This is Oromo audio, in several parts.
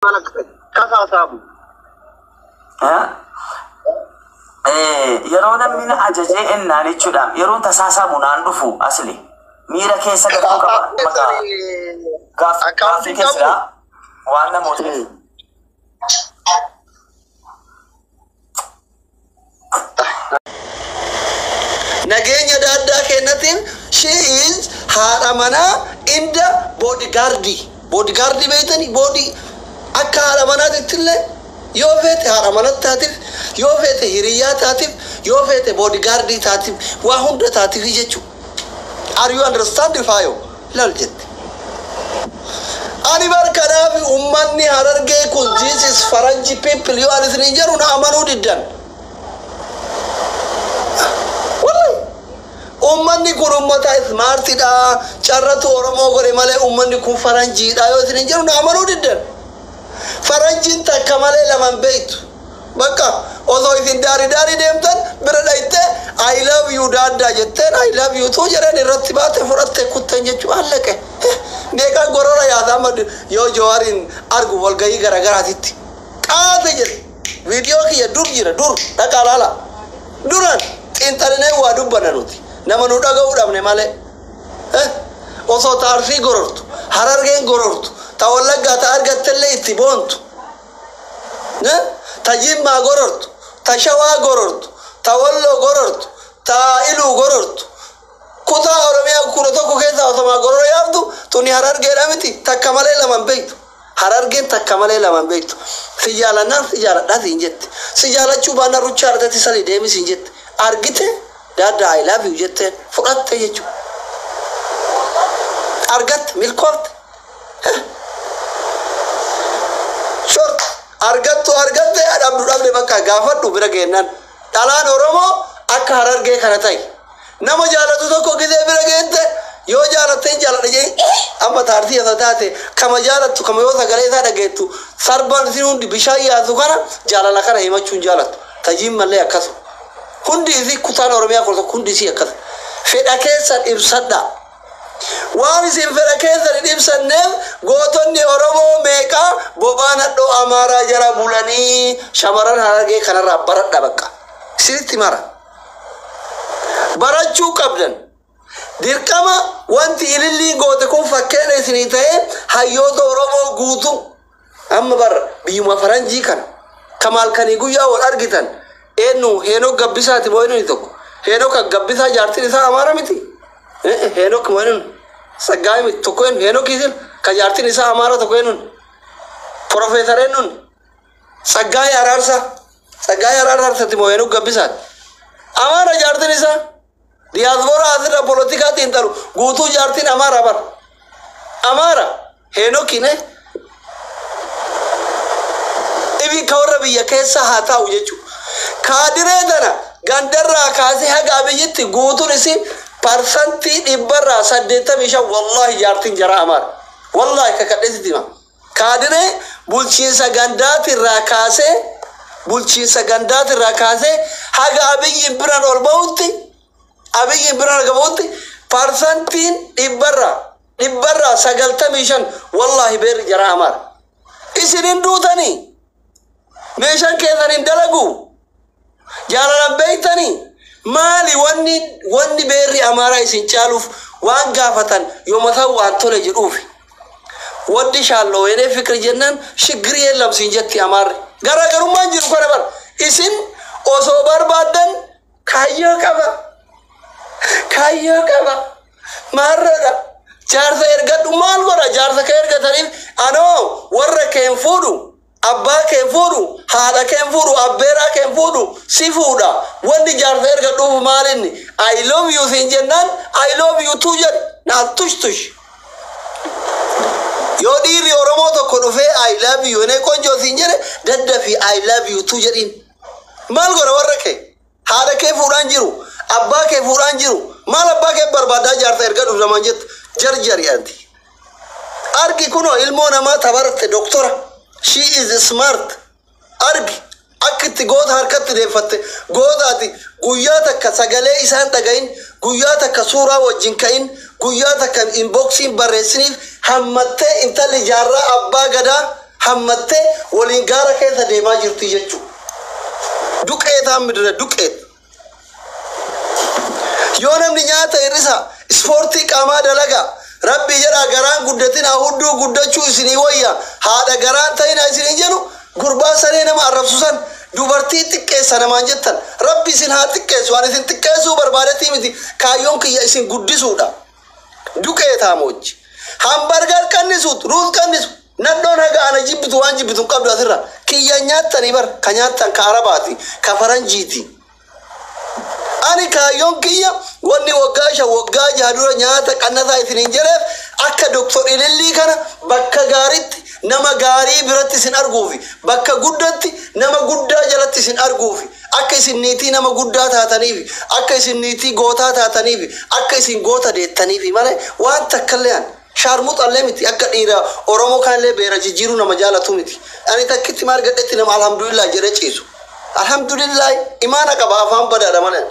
مالك كذا سامو يرون من أجزاء النار تشدام يرون تساسا مناندفو أصلي ميرا كيسا كذا كافي كيسا وانا موتيف نجيني دادا كنتين she is haramana in the bodyguard بيتني body akka haramana تتله يوفيت haramana تاتيف يوفيت هريا تاتيف يوفيت bodyguard تاتيف وهند تاتيف يجتشو are you understand فايو لا الجد أنا بركنا في أمني هررجع كل جيس فرنجي people you are listening جرونا أمانو ديدان أمني كون أمتا سمارت دا شرط أورمو غري ماله أمني كون فرنجي دا يو سنجر نامرو ديدن فرنجي تا كماله لمن بيت بكا أوزو يسين داري ديمتن بردايته I love you دادا جتن I love you تو جرا نرتبات فرات كتن جتوا لك نيكا غورورا يا دامد يو جوارين أرجو والجاي غرا هاتيت كاتجر فيديو كي يدور جرا دور تكالالا دوران إنترنت وادو بنانوتي نما نودا غودام نماله اوسو تارفي غورت هررغين غورت تولغا تارغتله يتبونت تجيما غورت تشوا غورت تولو غورت تايلو غورت كوتا اورميا كورتو كوكيتا اوسما غورو يابدو توني هررغي رامتي تكمله لمن بيت هررغين تكمله لمن بيت سيجالنا سيجالا دازينجت سيجالا چوبانا روچارتي سالي ديمي سينجت ارغيته دادا I love you جتة فرات يجوا أرجت ملكوت شرط أرجت يا رب بكا غافر دوبرا جينان تلان أورمو أكهرر جي خناتاي نما جالتو تو كوكي دبرا جينته يو جالتين جالتين أما تارتي أتاتي كما جالتو كما يوثا غليثا دقيتو سربان سينون دي بشاي أذوكانا جالا لكنا هيما چون جالت تجيم ملي أكاسو كندي ذي كتان أورميا كورتا كندي سي أكاسو فداكيسا إبسادا وامي سين فداكيسا إبسادنم غوتوني أورمو ميكا بوبانا دو أمارا جرا بولاني شمران هارجي خنا رابرات دبكا سيرتي مارا براتشو قبلن ديركما وانتي إللي غوتكم فكينا سنيتاين هايوتو أورمو غوتو أما بر بيوما فرنجي كان كمال كان يقويا والأرغتان إنه هنو قبّيسا تبوينو نيتوكو هنو كقبّيسا جارتي نسا أمارا ميتي هنو كمانون سجاي ميت توكوين هنو كيسل كجارتي نسا أمارا توكوينون بروفيسورينون سجاي أرارسا تبو هنو قبّيسا أمارا جارتي نسا ديازبورا أذرا بولوتيكا تينتارو غوتو جارتين أمارا بر أمارا هنو كينه إبي كورا بيا كيسا هاتا وجيچو كادرة دنا غندرة كاسي هجا بيجت غوتو نسي percentage إبرة سديتا ميشا والله جارتين جرا أمار والله ككدس ديما كادرة بولشين سغندات الراكاسة هجا بيجي إبرة والبوتي أبيجي إبرة والبوتي percentage إبرة سغلتا ميشان والله بير جرا أمار إسرين دوتاني ميشان كذا ندلقو جالنا بيتني مالي واني بيري أمارا يسين شالوف وان قافتن يوم ثو عن طول جروفي ودي شالو يني فكر جنن شجري يلم سنجتي أماري غرا ما نجيب كربر إسين أصوبر بعدن كايو كبا مرة جارس إرجع مال ورا جارس كإرجع تريم أنو ورا كم فودو أبا كم فودو هذا كم فودو أبرا كم فودو سيفودا وندي جارس إرجع دوم مالني I love you سنجنان I love you توجر نال توش يودي ريورمو تكونو في I love you نكون جو سنجر دد في I love you توجرين مال ورا كي هذا كم فودان جرو أبا كم فودان جرو مال أبا كم بربادا جارس إرجع دوم زمانجت جرجري أنتي أرجي كونو علمونا ما تبارك دكتورة she is smart أرجي أكتي جود هركت ديفت جود هاتي قيادك سجلة إنسان تجين قيادك صورة وجنكين قيادك إنبوكسين برسنيف همته أنت اللي جرى أبا جدا hammattee waliin gaara keessa deemaa jirti jechuudha. Duqeetaan midira duqeet. Yoo namni nyaata hir'isa ispoortii qaamaa dalagaa rabbi jedha garaan guddatina hudduu guddachuu isinii wayya haadha garaan ta'ina isinii jedhu gurbaa saree nama arrabsusan dubartii xiqqeessa namaan jettan rabbi isin haa xiqqeessu waan isin xiqqeessuu barbaadetii miti kaayyoon kiyya isin guddisuudha. Duqeetaa moojji hambargar qannisuut ruus qannisu naddoon haga ana jibbitu waan jibbitu qabdu asirra kiyya nyaattanii bar ka nyaattan ka arabaati ka faranjiiti. Ani kaayyoon kiyya wanni waggaa jaadura nyaata qannasaa isiniin jedheef akka doktor Ilillii kana bakka gaariitti nama gaarii biratti isin arguufi bakka guddatti nama guddaa jalatti isin arguufi akka isin niitii nama guddaa taataniifi akka isin niitii gootaa taataniifi akka isin goota deettaniifi malee waan takkallee an shaarmuxallee miti akka dhiira Oromoo kanillee beera jijjiiruu nama jaalatu miti. Ani takkitti maal gadhetti nama alhamdulillah jedhee ciisu. Alhamdulillah imaana qaba afaan badaadha malee.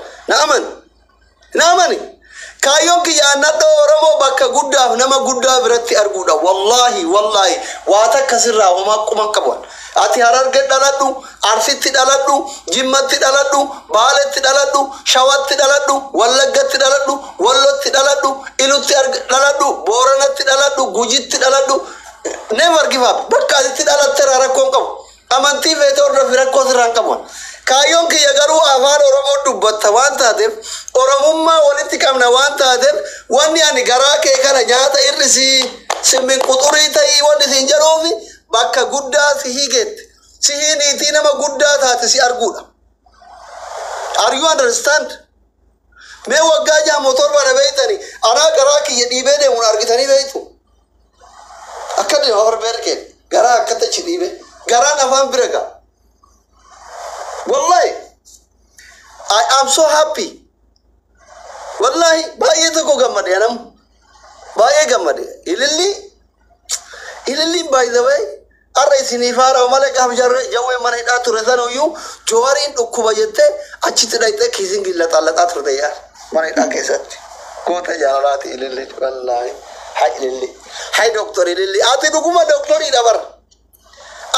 Naamani kaayyoon kiyya nadhoo Oromoo bakka guddaaf nama guddaa biratti arguudha. Wallahi waa takka sirraa homaa quman qaban. Ati Hararge dhaladhu, Arsitti dhaladhu, Jimmatti dhaladhu, Baaletti dhaladhu, Shawatti dhaladhu, Wallaggatti dhaladhu, Wallotti dhaladhu, Ilutti dhaladhu, Booranatti dhaladhu, Gujitti dhaladhu. Never give up. Bakka asitti dhalatte rakkoon qabu. Amantii feetee hordofi rakkoo sirraan qaban. Kaayyoon kiyya garuu afaan Oromoo dubbatta waan taateef Oromummaa walitti qabna waan taateef wanni ani garaa kee kana nyaata irrisi simmin quxurii ta'ii wanni siin jedhuufi bakka guddaa si higeette si hiiniitii nama guddaa taate si arguudha. Are you understand? Mee waggaa jaa motor bana beeytani anaa garaa kiyya dhiibee deemuun argitanii beeytu. Akka deema barbeerkeen garaa akkata achi dhiibee garaan afaan bira ga'a. Wallahi, I am so happy. Wallahi, baay'ee tokko gammade anam. Baay'ee gammade. Ililli by the way, arra isinii faara malee qaaf jawwee mana hidhaa ture sanuyyuu Jowaariin dhukkuba jettee achitti dhayxee kiisiin gillaxallaxaa turte yaa mana hidhaa keessatti. Goota jaalalaati ililli wallahi. Hai ililli. Hai doktor ililli. Ati dhuguma doktorii dabar.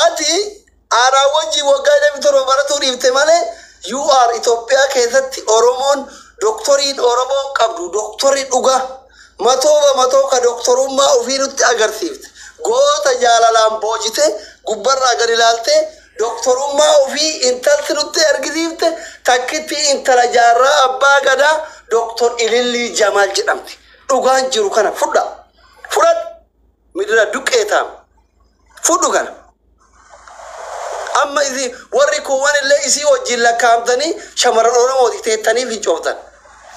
Ati Ara wajji waggaa deemi torba baratuu dhiifte malee you are Itoophiyaa keessatti Oromoon doktoriin Oromoon qabdu doktorii dhugaa matoo ka doktorummaa ofii nutti agarsiifte goota jaalalaan boojite gubbarraa gad ilaalte doktorummaa ofii intalti nutti argisiifte takkitti intala jaarraa abbaa gadaa doktor Ilillii Jamaal jedhamti. Dhugaan jiru kana fudhadhu midira duqqeetaa fudhu kana. Amma isi warri kuwwan illee isii wajjin lakkaa'amtanii shamarran Oromooti teettanii fincooftan.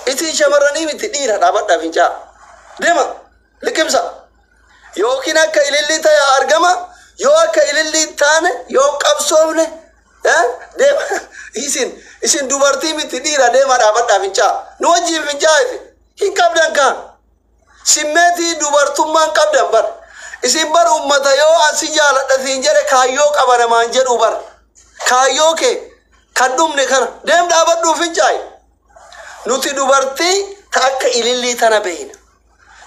Isin shamarranii miti dhiira dhaabadhaa fincaa. Deema liqimsa. Yookiin akka ilillii ta'e argama yoo akka ilillii taane yoo qabsoofne deema isin dubartii miti dhiira deema dhaabadhaa fincaa. Nu wajjin fincaa hin qabdan kaan. Simmeetii dubartummaan qabdan bar. Isin bar ummata yoo asi jaaladha siin jedhe kaayyoo qaba namaan jedhu bar. Kaayyoo kee kan dhumne kana deem dhaabadhuu fincaayi. Nuti dubartii ta akka ilillii tana beeyna.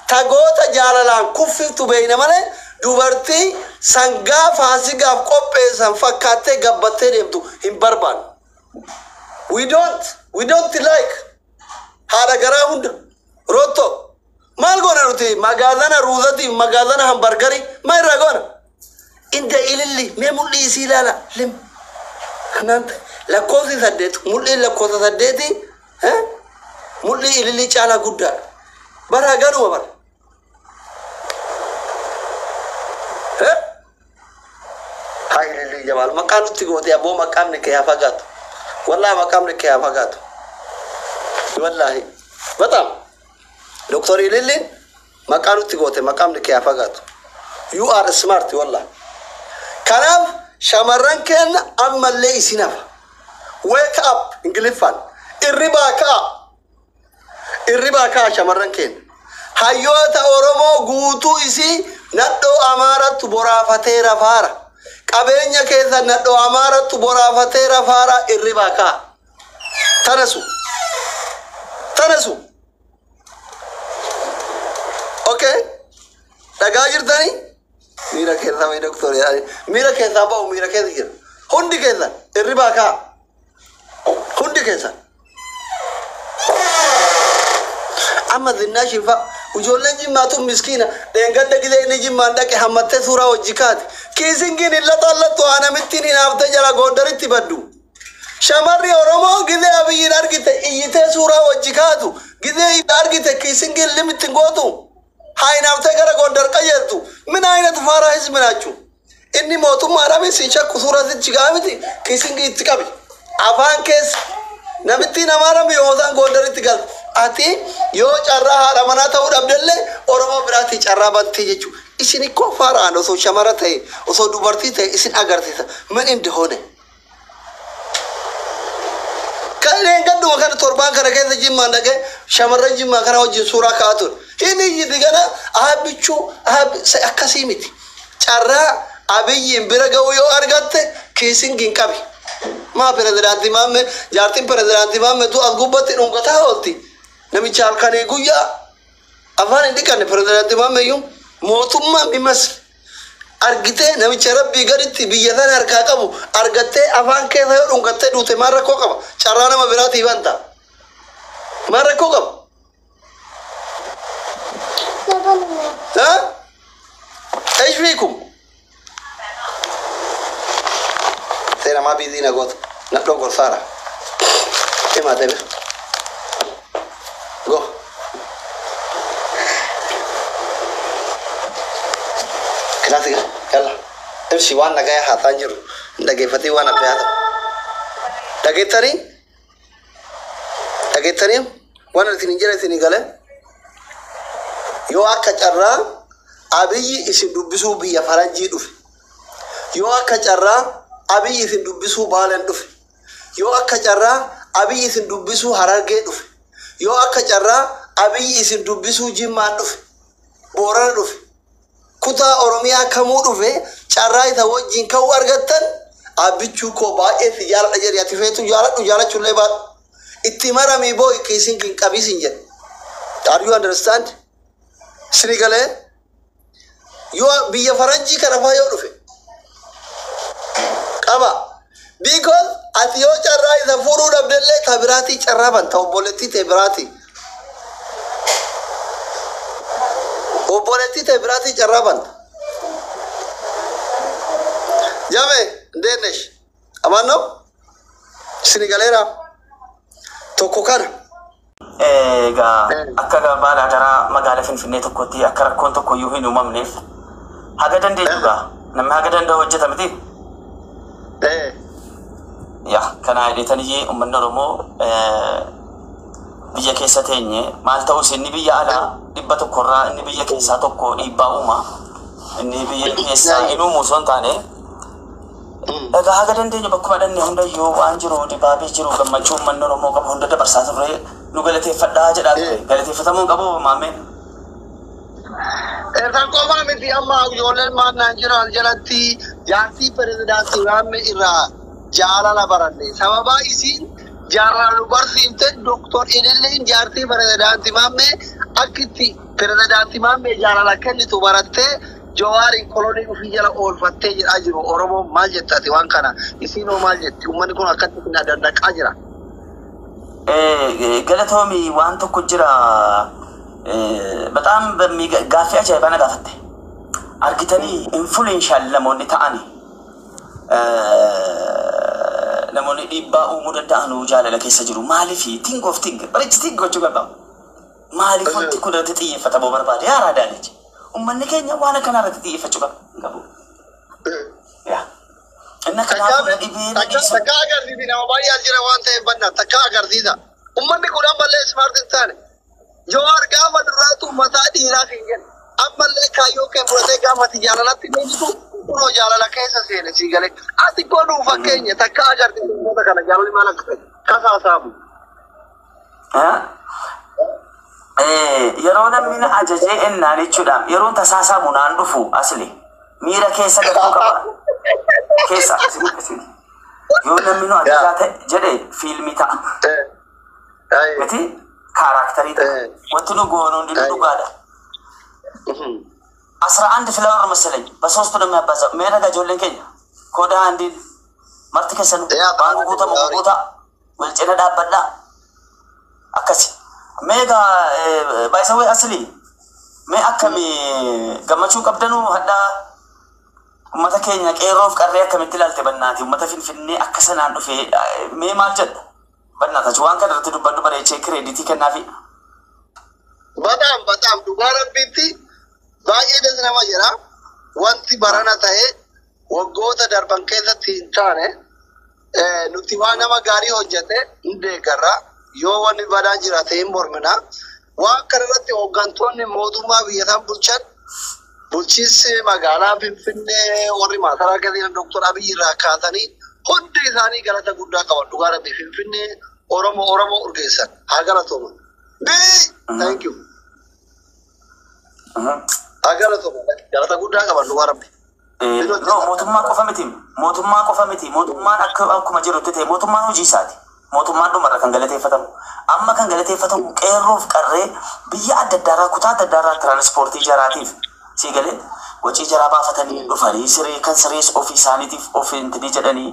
Ta goota jaalalaan kuffiftu beeyna malee dubartii sangaa faasigaaf qopheessan fakkaattee gabbattee deemtu hin barbaannu. We don't like haadha garaa hunda rootto. Maal goona nuti magaazana ruuzati magaazana hambargari ma irraa goona. Inda ililli mee mul'ii isii ilaala lim. Kanaan lakkoofsi saddeet mul'iin lakkoofsa saddeeti mul'ii ililli caalaa guddaadha. Bara ganuma bara. Haa ililli Jamaal maqaan nutti goote abboo maqaamni kee haa fagaatu. Wallahi maqaamni kee haa fagaatu. Wallahi bataam. Doktor Ilillii maqaan nutti goote maqaamni kee haa fagaatu. You are smart wallah. Kanaaf shamarran keenya ammallee isin hafa. Wake up Ingiliffaan. Irribaa ka'a shamarran keenya. Hayyoota Oromoo guutuu isii nadhoo Amaarattu boraafatee rafaara. Qabeenya keessa nadhoo Amaarattu boraafatee rafaara irribaa ka'a. Tanasu. Okay? Dhagaa jirtanii? Mira keessa mai doktor yaani. Mira keessa ba'u mira keessa jira. Hundi keessa irribaa kaa. Hundi keessa. Amma zinnaa shifa. Ijoolleen jimmaatu miskiina. Dheengadda gidee inni jimmaan dhaqe hammattee suuraa hojii kaati. Kiisingin illa xallattu aanamittiin hinaaftee jala goondaritti baddu. Shamarri Oromoo gidee abiyyiin argite iyyitee suuraa hojii kaatu. Gidee argite kiisingin limittiin gootu. Hainaftee gara gondar qajeeltu. Min aynatu faaraa hisminachu. Inni mootummaadhaaf si shakku suurasichi gaafiti kiisingii itti qabi. Afaan keessa namitti namaadhaaf yoosaan gondaritti galtu. Ati yoo carraa haadha manaa ta'uu dhabdellee Oromoo biraatti carraa bantii jechuudha. Isin ikkoo faaraan osoo shamara ta'e osoo dubartii ta'e isin agarsiisa. Min indi hoone. Kanneen gadduma kana torbaan kana keessa jimmaan dhaqee shamarran jimmaa kana wajjin suuraa kaa'atu. Inni iyyiti kana aabbichuu akkasii miti. Carraa abiyyiin bira ga'u yoo argatte kiisingin qabi. Maa pirezidaantii maamme jaartiin pirezidaantii maamme tu as gubbatti dhungataa oolti. Namicha halkanii guyyaa afaan hin dhiqanne pirezidaantii maamme iyyuu mootummaan bimas argitee namicha rabbii gaditti biyya sana harkaa qabu argattee afaan keessa yoo dhungattee duute maal rakkoo qaba? Carraa nama biraatiif hanta. Maal rakkoo qaba? ها؟ ايش فيكم؟ ترى ما بيدينا قوت نقلو قرصارة ايه ما تبي؟ قو كلاسيكا يلا امشي وانا جاي حاتانجر دقيفتي وانا بهذا دقيتني وانا تنجري تنقله yoo akka carraa abiyyi isin dubbisuu biyya faranjii dhufe yoo akka carraa abiyyi isin dubbisuu baalan dhufe yoo akka carraa abiyyi isin dubbisuu harargee dhufe yoo akka carraa abiyyi isin dubbisuu jimmaan dhufe boorana dhufe kutaa oromiyaa kamuu dhufe carraa isa wajjin ka'uu argattan abbichuu koo baay'ee si jaaladha jedhe ati feetu jaaladhu jaalachuullee baadhu itti maramii boo kiisin kin qabiisin jedhe. Are you understand? Sirigale yoo biyya faranjii kana faa yoo dhufe qaba because ati yoo carraa isa fuudhuu dhabdellee ta biraatii carraa banta obboleettii ta'e biraatii carraa banta jame ndeenesh amaanoo Sirigaleera tokko kana. Egaa akka gabaadhaa gara magaalaa Finfinnee tokkotti akka rakkoon tokko iyyuu hin uumamneef haga dandeenyuudha namni haga danda'u hojjeta miti. Yaa kana jedhanii uummanni Oromoo biyya keessa teenye maal ta'us inni biyya alaa dhibba tokkorraa inni biyya keessaa tokko dhiibbaa uuma inni biyya keessaa hin uumu osoo hin taane egaa haga dandeenyu bakkuma dhanne hundayyuu waan jiru dibaabee jiru gammachuu uummanni Oromoo qabu hunda dabarsaa turre. Nu galateeffadhaa jedhaa ture galateeffatamuu qabu maammeen. Kan qofaa miti amma ijoolleen maannaan jiran jalatti jaartii pirezidaantii maamme irraa jaalala baranne sababaa isiin jaalala nu barsiifte doktor Ililliin jaartii pirezidaantii maamme akkitti pirezidaantii maamme jaalala kennitu barattee Jawaariin kolonii ofii jala oolfattee jedhaa jiru. Oromoon maal jettati waan kana isiinoo maal jetti uummanni kun akkatti dandaqaa jira. Galatoomii waan tokko jira በጣም በሚጋፊ አጃይባ ነጋፈተ አርጊተኒ ኢንፍሉዌንሻል ለሞኒ ታአኒ ለሞኒ ዲባ ኡሙደዳኑ ጃለለ ከሰ ጅሩ ማሊፊ ቲንግ ኦፍ ቲንግ በሪች ቲንግ ጎቹ ገባ ማሊፊ ወንቲ ኩደት ጥይፈተ ቦበርባደ ያራዳለች ኡመን ከኛ ዋና ከና ረት ጥይፈቹ ገባ ያ እና ከናፉ ዲቢ ተካገር ዲቢ ነው ባያ ጅራ ዋንተ በና ተካገር ዲዳ ኡመን ኩዳን በለ ስማርት ታነ Jawar gama duratu mata dira kingen ammalle kayo ke prote gama tijala ti nitu uno jala la kesa sene sigale ati ko du fakenya takka agar ti mota kana jalo mala kasa sabu yeroo namni ajaje ennani chudam yeroo tasasa munan dufu asli mira kesa gatu qaba kesa yoo namni no ajajate jede filmi ta meti Karakter itu, waktu nu gono di dulu gada. 11 ፍላወር መሰለኝ በሶስቱ ነው የሚያባዛው። ሜራ ጋጆለን ከኛ ኮዳ አንዲ ማርት ከሰኑ ባንጉ ቦታ ሞቆታ ወልጨና ዳበላ አከሲ ሜጋ ባይሰው አስሊ ሜ አከሚ ገመቹ ቀብደኑ ሀዳ ummata keenya qeerroof qarree akkamitti ilaalte bannaati ummata finfinnee akkasanaan dhufe mee maal jedha bannaata waan kana irratti dubbadhu bareechee kireeditii kennaafi በጣም ዱባራ ቢቲ baay'ee des nama jira wanti barana ta'e waggoota darban keessatti hin taane nuti waan nama gaarii hojjete hindeeggarra yoo wanni badaa jiraate hin mormina waan kana irratti hooggantoonni mootummaa biyyataan bulchan bulchiinsi magaalaa Finfinnee warri maasaraa gadiin Dr. Abiy irraa kaatanii hundi isaanii galata guddaa qaban dhugaa rabbii Finfinnee Oromoo urgeessan haa galatooman. Thank you. Haa galatooman galata guddaa qaban dhugaa rabbii. No mootummaa qofa miti mootummaan akkuma jirutti ta'e mootummaan hojii isaati. Mootummaan dhumarra kan galateeffatamu amma kan galateeffatamu qeerroof qarree biyya adda addaa kutaa adda addaa tiraanspoortii jaraatiif sigale wajji jara baafatanii dhufanii siree kan sirees ofii isaaniitiif of intini jedhanii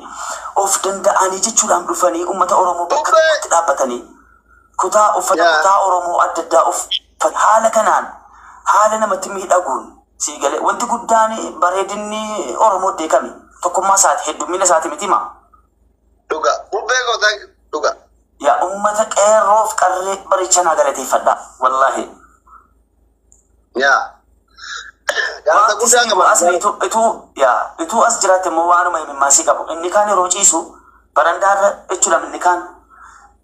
of danda'anii jechuudhaan dhufanii uummata Oromoo bakka tokkotti dhaabbatanii kutaa uffata kutaa Oromoo adda addaa of haala kanaan haala namatti miidhaguun sigale wanti guddaan bareedinni Oromoo deekame tokkummaa isaati heddummina isaati mitima dhuga bubbee goota dhuga yaa uummata qeerroof qarree bareechanaa galateeffadha wallahi yaa galata guddaa qaba asli itu as jiraate moo waanuma himmaasii qabu inni kaan yeroo ciisu barandaarra jechuudha inni kaan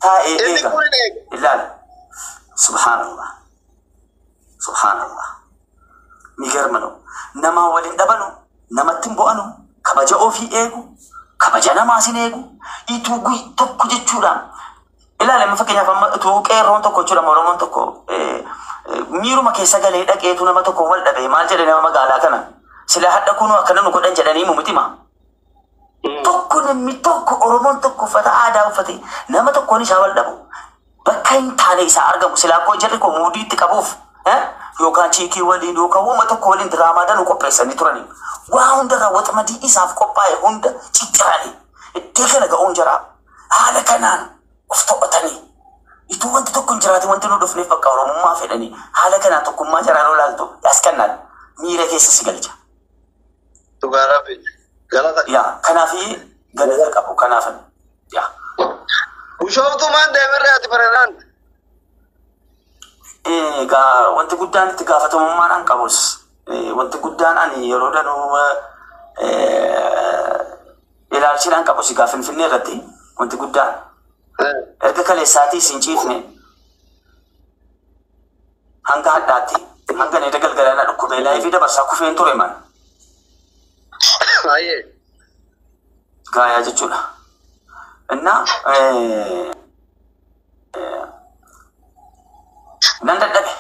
taa'ee eega ilaala subhaanallah migarmano nama waliin dhabanu namatti bo'anu kabaja ofii eegu kabaja namaa sin eegu itu tokko jechuudhaan ilaala amma fakkeenyaaf amma itu qeerroon tokko jechuudha Oromoon tokko miiruma keessa galee dhaqeetu nama tokko wal dhabe maal jedhe nama magaalaa kana sila hadda kunu akkana nu godhan jedhanii mumitima tokko namni tokko Oromoon tokko uffata aadaa uffate nama tokkoon isaa wal dhabu bakka hin taane isaa argamu sila akkoo jarri koo muudiitti qabuuf yookaan chiikii waliin yookaan uuma tokko waliin diraamaa danuu qopheessanii turanii waa hundarraa waxmadii isaaf qophaa'e hunda cicciranii iddoo kana ga'uun jira haala kanaan of to'atanii itu wanti tokko hin jiraate wanti nu dhufneef bakka Oromummaa fedhanii haala kanaan tokkummaa jaraan olaaltu yaskannaan miira keessa si galcha. Dhugaa rabbi galata. Yaa kanaafi galata qabu kanaafan yaa. Bushooftumaan deemirree ati bareedaan. Egaa wanti guddaan itti gaafatamummaan an qabus wanti guddaan ani yeroo danuu ilaalchiidhaan qabus egaa Finfinnee irratti wanti guddaan erga kaleessaatii siin ciifne hanga haddaatti hanga needa galgalaana dhukkubee laayifii dabarsaa kufeen ture man gaayaa jechuudha innaa nan dadhabe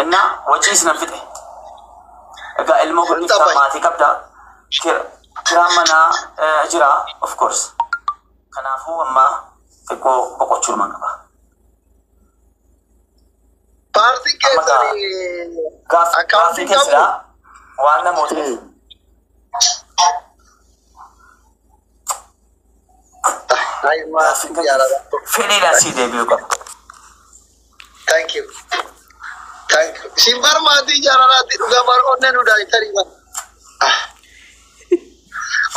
innaa wajiis nan fixe egaa ilma guddiftaa maatii qabdaa kiraan manaa jira of course kanaafuu amma xiqqoo boqochuudhumaan qaba. Paartiin keessanii gaaffii keessaa waan namootiif fedhiidhaan sii deebi'uu qaba. Thank you. Simbar maatii jaalalaatti dhugaa baroonnee nu daa'imtanii ba.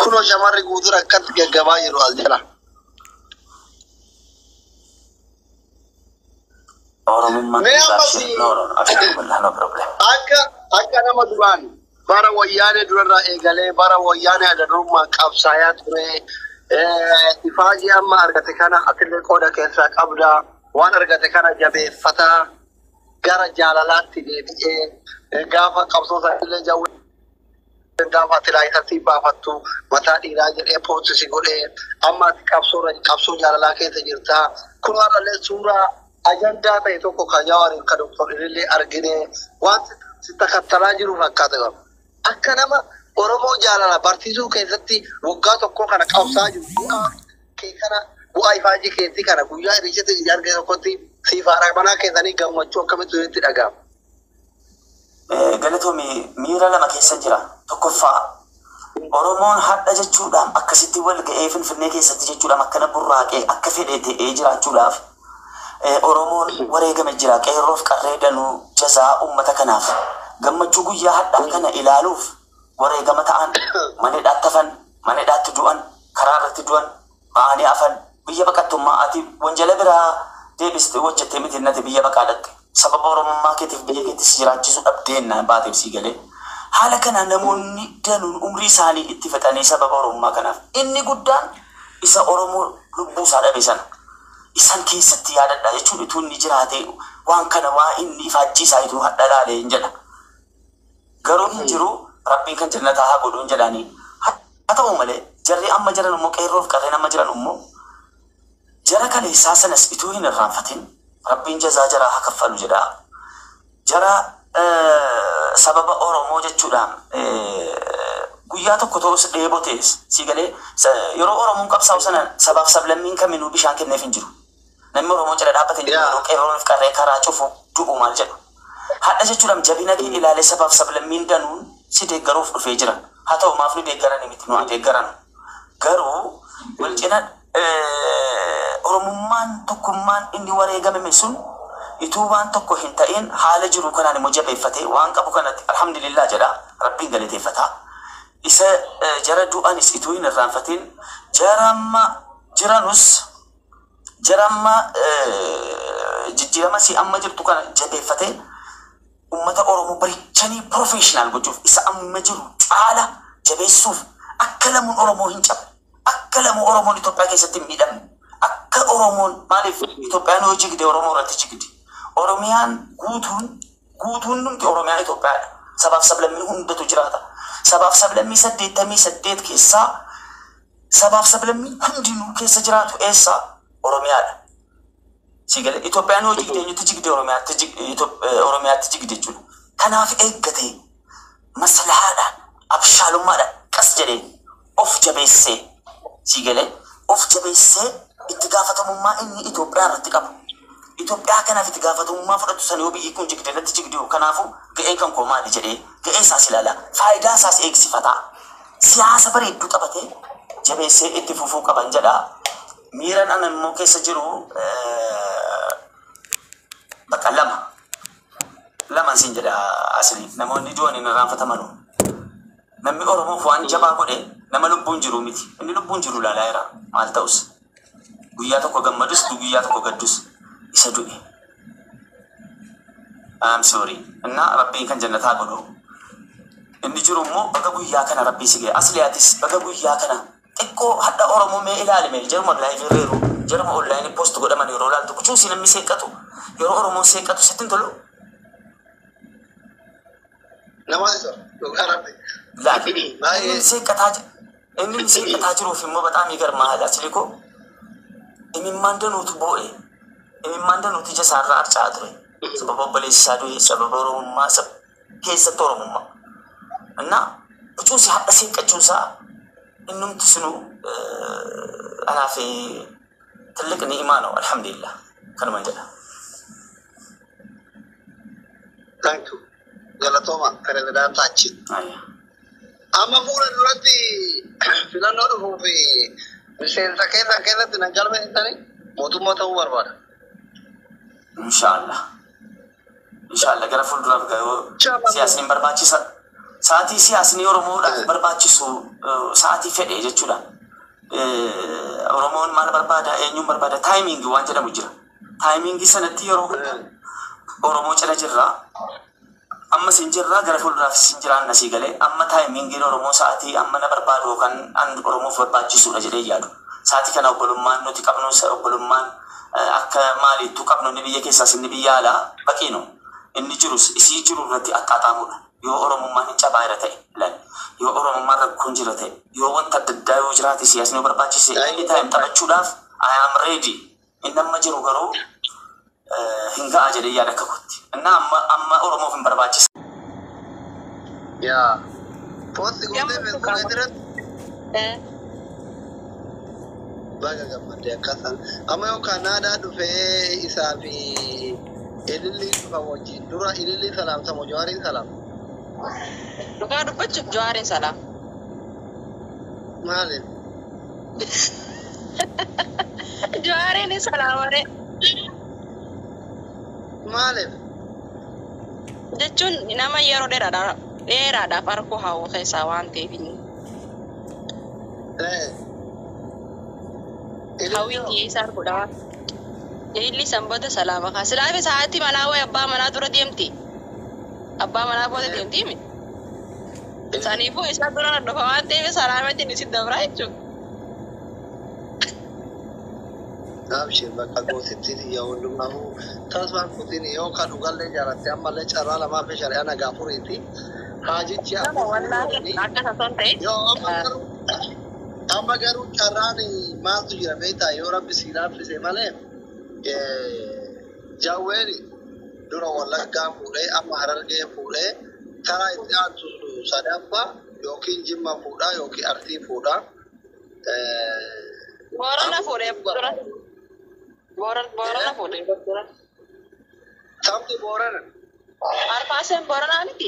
Kunoo shamarri guutuun akkatti gaggabaa jiru as jala. Akka nama duraan bara wayyaanee durarraa eegalee bara wayyaanee adadurummaan qabsaayaa ture ifaajii amma argate kana atillee qooda keessaa qabda waan argate kana jabeeffataa gara jaalalaatti deebi'ee gaafa qabsoosa illee jawwee gaafa ati laayisansi baafattu mataa dhiiraa jedhee poorsisi godhee amma ati qabsoo jaalalaa keessa jirtaa kun har'allee suuraa ajandaa ta'e tokko kan Jawaariin kan Dr. Ilillee argine wanti si takattalaa jiru fakkaata qabu. Akka nama Oromoo jaalala barsiisuu keessatti waggaa tokko kana qabsaa jiru. Bu'aa ifaajii keessi kana guyyaa hir'isatti argee tokkotti siifaadha manaa keessanii gammachuu akkamitti itti dhaga'ama. galatoomii miira lama keessa jira. Tokkoffaa Oromoon hadha jechuudhaan akkasitti wal ga'ee Finfinnee keessatti jechuudhaan akkana burraaqee akka fedhe ta'ee jiraachuudhaaf Oromoon wareegame jira. Qeerroof qarree danuu jazaa uummata kanaaf gammachuu guyyaa hadhaa kana ilaaluuf wareegama ta'an maneedhaatti hafan maneedhaatti du'an karaa irratti du'an ba'anii hafan biyya baqattummaa ati wanjala biraa deebiste hojjettee miti nati biyya baqaadhatte sababa Oromummaa keetiif biyya keettis jiraachisuu dhabdeennaan baateef sii galee haala kana namoonni danuun umrii isaanii itti fixanii sababa Oromummaa kanaaf inni guddaan isa Oromoo lubbuu isaa dhabe sana isan keessatti yaadadha jechuun utuu inni jiraate waan kana waa inni ifaajjiisaa ituu hadha laalee hin jedha garuu hin jiru rabbiin kan jannataa haa godhu hin jedhanii haa ta'u malee jarri amma jiran immoo qeerroof qarreen amma jiran immoo jara kaleessaa sanas ituu hin irraanfatin rabbiin jazaa jaraa haa kaffalu jedha jara sababa Oromoo jechuudhaan guyyaa tokko ta'us dheebotees si galee yeroo Oromoon qabsaa'u sana sabaaf sablammiin kaminuu bishaan kenneef hin jiru namni Oromoo jala dhaabbate hin jiru qeerroof qarree karaa cufu du'u maal jedhu hadha jechuudhaan jabina kee ilaalee sabaaf sablammiin danuun si deeggaruuf dhufee jira haa ta'u maaf nu deeggaran miti nu deeggaran garuu wal cina Oromummaan tokkummaan inni wareegame sun ituu waan tokko hin ta'in haala jiru kanaan immoo jabeeffatee waan qabu kanatti alhamdulillah jedha rabbiin galateeffata isa jara du'anis ituu hin irraanfatin jaramma jiranus jaramma jijjiirama si amma jirtu kana jabeeffatee ummata Oromoo barichanii professional gochuuf isa amma jiru caala jabeessuuf akka lamuun Oromoo hin cabe akka lamuun Oromoon Itoophiyaa keessatti hin miidhamne akka Oromoon maaliif Itoophiyaan yoo jigde Oromoo irratti jigdi Oromiyaan guutuun numti Oromiyaan Itoophiyaadha sabaaf sablammii hundatu jiraata sabaaf sablammii 88 keessaa sabaaf sablammii hundinuu keessa jiraatu eessaa Oromiyaadha si galee Itoophiyaan yoo jigde eenyutti jigde Oromiyaatti jigde jechuudha kanaaf eeggatee maslahaadhaan abshaalummaadhaan qas jedhee of jabeessee si galee of jabeessee itti gaafatamummaa inni Itoophiyaa irratti qabu Itoophiyaa kanaaf itti gaafatamummaa fudhatu san yoo biyyi kun jigde irratti jigde kanaafu ga'een kan koo maali jedhee ga'ee isaas ilaala faayidaa isaas eegsifata siyaasa bareedduu qabatee jabeessee itti fufuu qaban jedha miiran ana immoo keessa jiru bakka laman siin jedha asli namoonni du'an hin irraanfatamanu namni Oromoof waan jabaa godhe nama lubbuun jiru miti inni lubbuun jiru laalaa jira maal ta'us guyyaa tokko gammadus guyyaa tokko gaddus isa du'e I'm sorry እና rabbiin kan jannataa godhu inni jiru immoo baga guyyaa kana rabbii si ga'e asliyaatis baga guyyaa kana xiqqoo hadha Oromoo mee ilaalime jaruma live irreeru jaruma online post godhaman yeroo laaltu kuchuusi namni seeqatu yeroo Oromoo seeqatu sittin tolu nama isa rabbi laakiin inni seeqataa jiruuf immoo bataam igarmaa haala siliko imimmaan danuutu boo'e imimmaan danuuti ija isaarraa harca'aa ture sababa obboleessi isaa du'e sababa Oromummaa keessatti Oromummaa እና kuchuusi hadha seeqachuusaa innumti sunu anaaf ትልቅ ኒዕማ ነው አልহামዱሊላህ ከነማን ጀዳ ታንኩ ገለቶማ ፕሬዝዳንታችን amma fuula duratti filannoo dhufuuf miseensa keessatti nan galmeessitanii mootummaa ta'uu barbaada. Inshaallah gara fuulduraaf ga'u siyaasni barbaachisa sa'aatii siyaasni Oromoodhaaf barbaachisu sa'aatii fedhe jechuudha. Oromoon maal barbaada eenyuun barbaada taayimiingii waan jedhamu jira. Taayimiingii sanatti yeroo Oromoo cina jirra amma sin jirra gara fuulduraaf sin jiraan nasii galee amma taayimiingiin Oromoo sa'aatii amma na barbaadu kan an Oromoof barbaachisuudha jedhee yaadu. Sa'aatii kana obbolummaan nuti qabnu obbolummaan akka maaliitu qabnu ni biyya keessaas inni biyya alaa baqiinu inni jirus isii jiru irratti axxaaxaamudha. Yoo Oromummaan hin cabaa irra ta'e yoo Oromummaan rakkoon jira ta'e yoo wanta adda addaa yoo jiraate siyaasni barbaachise inni taa'im taphachuudhaaf I am ready inni amma jiru garuu hin ga'a jedhee yaada akka kotti. Inna amma Oromoof hin barbaachisa. Yaa poosti gootee feesbuukii irratti baga gammadee akkasan amma yoo Kanaadaa dhufee isaa fi ililli dhufa wajjin dura ililli salaamtamo Jawaariin salaam Dhugaa dubbachuuf Jawaariin salaam. Maaliif? Jawaariin salaamare. Maaliif? Jechuun nama yeroo dheeraadhaaf harkoo hawwa keessaa waan ta'eef hawwiin dhiyeessaa harkuudha. Illi sanbata salaama kaa. Silaafi sa'aatii manaa wayi abbaa manaa dura deemti. Abbaa manaa booda deemti mi? Saniifuu isaa dura dhufa waan ta'eef salaamatti ni si dabraa jechuudha. Abshir bakka gootittiin yaa hundumaafuu tasfaan kutiin yoo kan dhugallee jaalatte ammallee carraa lamaa fi shari'aa nagaa furiiti. Haajichi Akkasa son ta'e. yoo amma garuu carraan maaltu jira beektaa yoo rabbi si laaffise malee Jawweeri dura Wallaggaa fuudhee amma Harargee fuudhee karaa itti aantu Sadaffaa yookiin Jimma fuudhaa yookiin Arsii fuudhaa. Boorana fuudhee dura. Boorana fuudhee dura. Sabni Boorana. Arfaaseen Booranaa miti.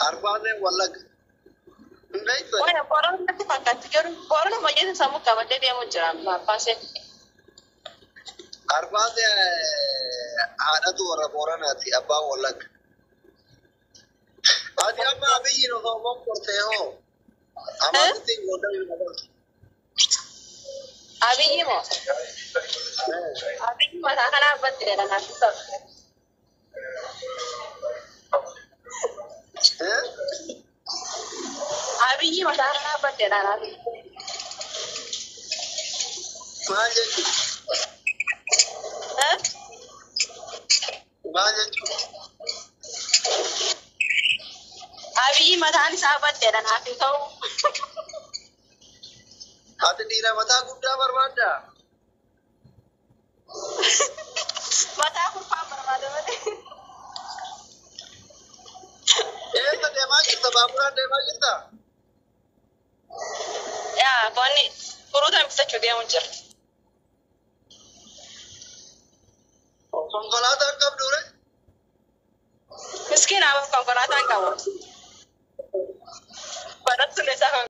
Arfaaseen Wallagga. Waya Boorana natti fakkaatti garuu Boorana fayyada sammuu qabatee deemu jira Arfaaseen. Arfaaseen haadhatu warra Booranaati abbaan Wallagga. Ati amma abiyyiin osoo boqqortee hoo? Ammaatti goota hin qabaatu. Abiyyi moo? Abiyyi mataa kanaa abbattee dha Abiyyi mataa kanaa abbattee dha Maal jechuudha? Maal jechuudha? Abiyyi mataan isaa abbattee dha naaf hin ta'u. Ati dhiira mataa guddaa barbaaddaa? Mataa kurfaa barbaada malee. Eessa deemaa jirta? Baaburaan deemaa jirta? Yaa toonni furuutaan bitachuu deemu jira. Konkolaataa hin qabdu re? Miskiinaaf konkolaataa hin qabu.